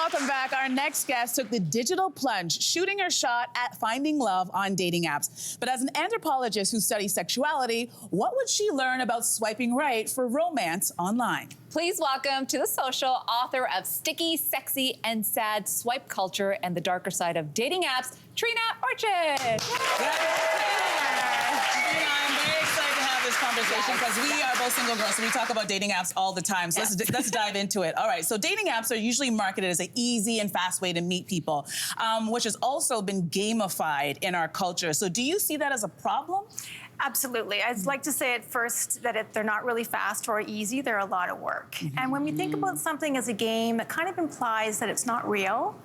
welcome back. Our next guest took the digital plunge, shooting her shot at finding love on dating apps. But as an anthropologist who studies sexuality, what would she learn about swiping right for romance online? Please welcome to The Social, author of Sticky, Sexy, and Sad Swipe Culture and the Darker Side of Dating Apps, Treena Orchard. I'm very excited to have this conversation because we are both single girls, so we talk about dating apps all the time. So let's dive into it. All right, so dating apps are usually marketed as an easy and fast way to meet people, which has also been gamified in our culture. So do you see that as a problem? Absolutely. I'd like to say at first that they're not really fast or easy. They're a lot of work. And when we think about something as a game, it kind of implies that it's not real.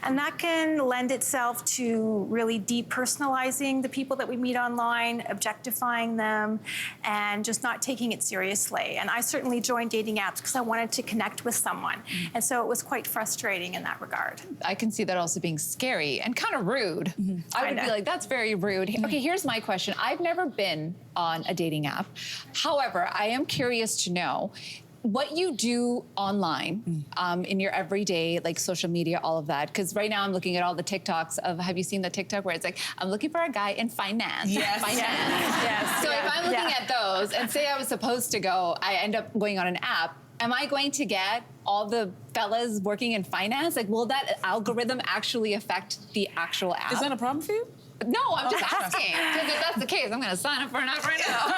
And that can lend itself to really depersonalizing the people that we meet online, objectifying them, and just not taking it seriously. And I certainly joined dating apps because I wanted to connect with someone. And so it was quite frustrating in that regard. I can see that also being scary and kind of rude. I would be like, that's very rude. Okay, here's my question. I've never been on a dating app. However, I am curious to know what you do online in your everyday, like social media, all of that. Because right now I'm looking at all the TikToks of, have you seen the TikTok where it's like, I'm looking for a guy in finance. Yes. Finance. Yes. So if I'm looking at those and say I was supposed to go, I end up going on an app, am I going to get all the fellas working in finance? Like, will that algorithm actually affect the actual app? Is that a problem for you? No, I'm just asking. Because if that's the case, I'm going to sign up for an app right now.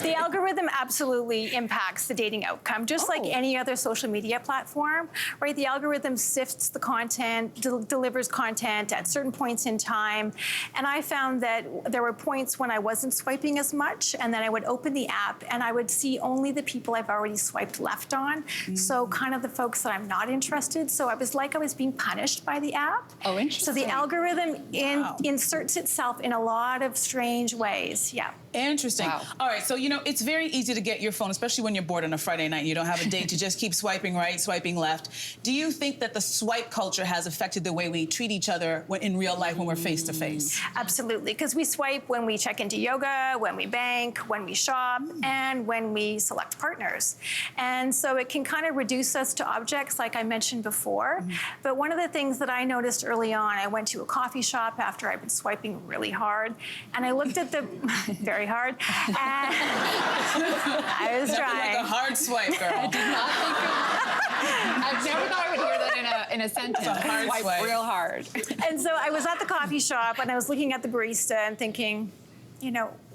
The algorithm absolutely impacts the dating outcome, just like any other social media platform, right? The algorithm sifts the content, delivers content at certain points in time. And I found that there were points when I wasn't swiping as much, and then I would open the app and I would see only the people I've already swiped left on. So kind of the folks that I'm not interested. So I was like I was being punished by the app. Oh, interesting. So the algorithm inserts itself in a lot of strange ways. Yeah. Interesting. Wow. All right, so it's very easy to get your phone, especially when you're bored on a Friday night and you don't have a date, to just keep swiping right, swiping left. Do you think that the swipe culture has affected the way we treat each other in real life when we're face to face? Absolutely, because we swipe when we check into yoga, when we bank, when we shop, and when we select partners. And so it can kind of reduce us to objects, like I mentioned before. But one of the things that I noticed early on, I went to a coffee shop after I'd been swiping really hard, and I looked at the very hard, and I was trying. Like a hard swipe, girl. I did not think I've never thought I would hear that in a sentence. A hard swipe. Real hard. And so I was at the coffee shop, and I was looking at the barista and thinking,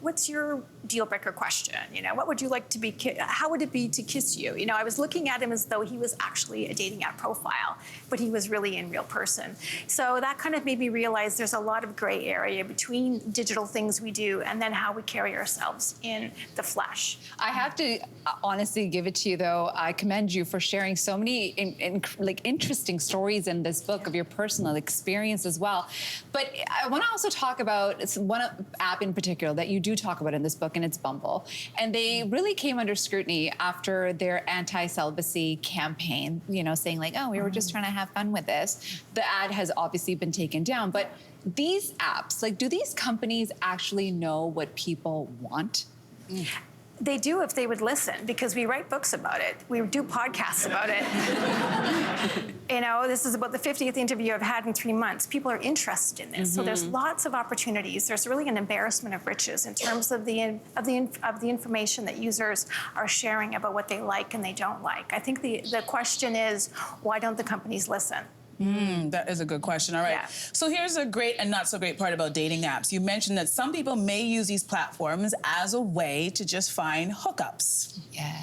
what's your deal breaker question? What would you like to be, how would it be to kiss you? I was looking at him as though he was actually a dating app profile, but he was really in real person. So that kind of made me realize there's a lot of gray area between digital things we do and then how we carry ourselves in the flesh. I have to honestly give it to you, though. I commend you for sharing so many interesting stories in this book of your personal experience as well. But I want to also talk about one app in particular that you do talk about in this book, and it's Bumble. And they really came under scrutiny after their anti-celibacy campaign, saying like, oh, we were just trying to have fun with this. The ad has obviously been taken down. But these apps, do these companies actually know what people want? They do if they would listen, because we write books about it. We do podcasts about it. This is about the 50th interview I've had in 3 months. People are interested in this. So there's lots of opportunities. There's really an embarrassment of riches in terms of the information that users are sharing about what they like and they don't like. I think the question is, why don't the companies listen? That is a good question. All right. Yeah. So here's a great and not so great part about dating apps. You mentioned that some people may use these platforms as a way to just find hookups. Yeah.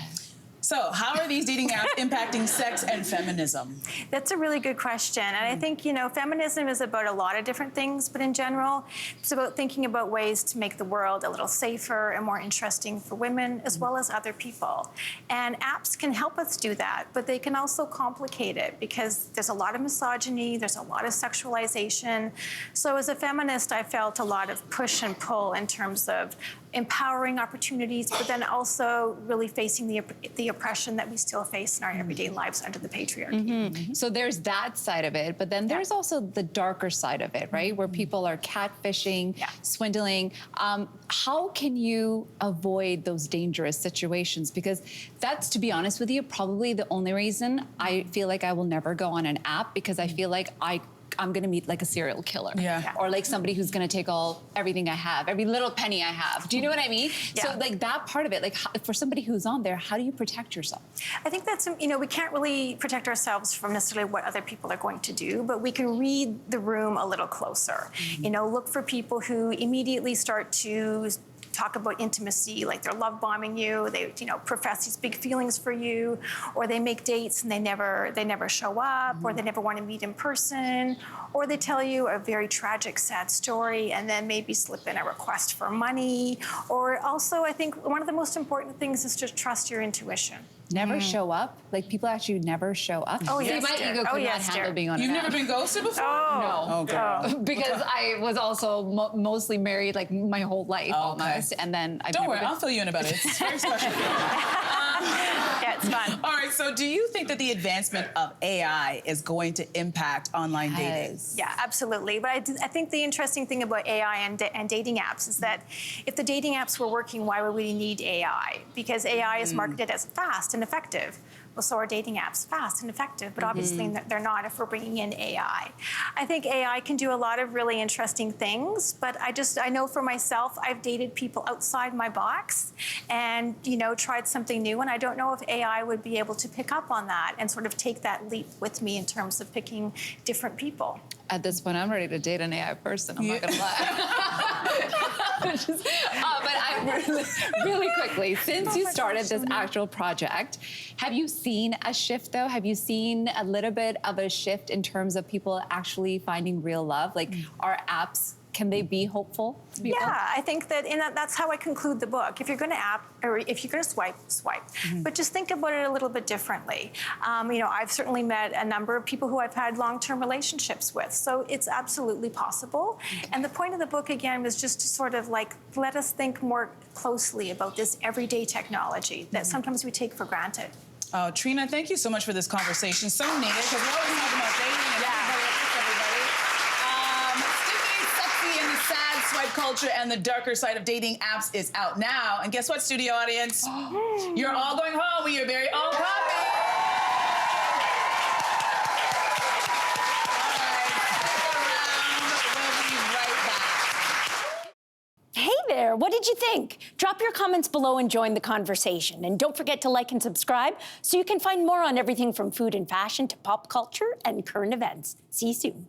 So how are these dating apps impacting sex and feminism? That's a really good question. And I think, feminism is about a lot of different things, but in general, it's about thinking about ways to make the world a little safer and more interesting for women as well as other people. And apps can help us do that, but they can also complicate it because there's a lot of misogyny, there's a lot of sexualization. So as a feminist, I felt a lot of push and pull in terms of empowering opportunities, but then also really facing the oppression that we still face in our everyday lives under the patriarchy. So there's that side of it, but then there's also the darker side of it, right? Where people are catfishing, swindling. How can you avoid those dangerous situations? Because that's, to be honest with you, probably the only reason I feel like I will never go on an app, because I feel like I'm gonna meet like a serial killer, or like somebody who's gonna take everything I have, every little penny I have. Do you know what I mean? So like that part of it, like for somebody who's on there, how do you protect yourself? I think that's, we can't really protect ourselves from necessarily what other people are going to do, but we can read the room a little closer. Look for people who immediately start to talk about intimacy, like they're love bombing you, they profess these big feelings for you, or they make dates and they never show up, or they never want to meet in person, or they tell you a very tragic, sad story and then maybe slip in a request for money. Or also, I think one of the most important things is to trust your intuition. Never show up? Like people actually never show up? Oh, yes, my ego could not handle being on an You've app. never been ghosted before? No. Oh, girl. Because I was also mostly married like my whole life almost, and then Don't worry, I'll fill you in about it. It's very special. Yeah, it's fun. All right, so do you think that the advancement of AI is going to impact online dating? Yeah, absolutely. But I think the interesting thing about AI and dating apps is that if the dating apps were working, why would we need AI? Because AI is marketed as fast and effective. Well, so are dating apps fast and effective, but obviously they're not if we're bringing in AI. I think AI can do a lot of really interesting things, but I know for myself, I've dated people outside my box and, tried something new, and I don't know if AI would be able to pick up on that and sort of take that leap with me in terms of picking different people. At this point, I'm ready to date an AI person. I'm not gonna lie. But I really quickly, since you started this actual project, have you seen a shift though? Have you seen a little bit of a shift in terms of people actually finding real love? Like, are apps, can they be hopeful to people? Yeah, I think that's how I conclude the book. If you're going to swipe. But just think about it a little bit differently. I've certainly met a number of people who I've had long-term relationships with, so it's absolutely possible. And the point of the book, again, was just to sort of like let us think more closely about this everyday technology that sometimes we take for granted. Oh, Treena, thank you so much for this conversation. So needed, because we're always talking about dating and everybody. Sticky, sexy, and the sad swipe culture and the darker side of dating apps is out now. And guess what, studio audience? You're all going home with your very own copy. Hey there, what did you think? Drop your comments below and join the conversation. And don't forget to like and subscribe so you can find more on everything from food and fashion to pop culture and current events. See you soon.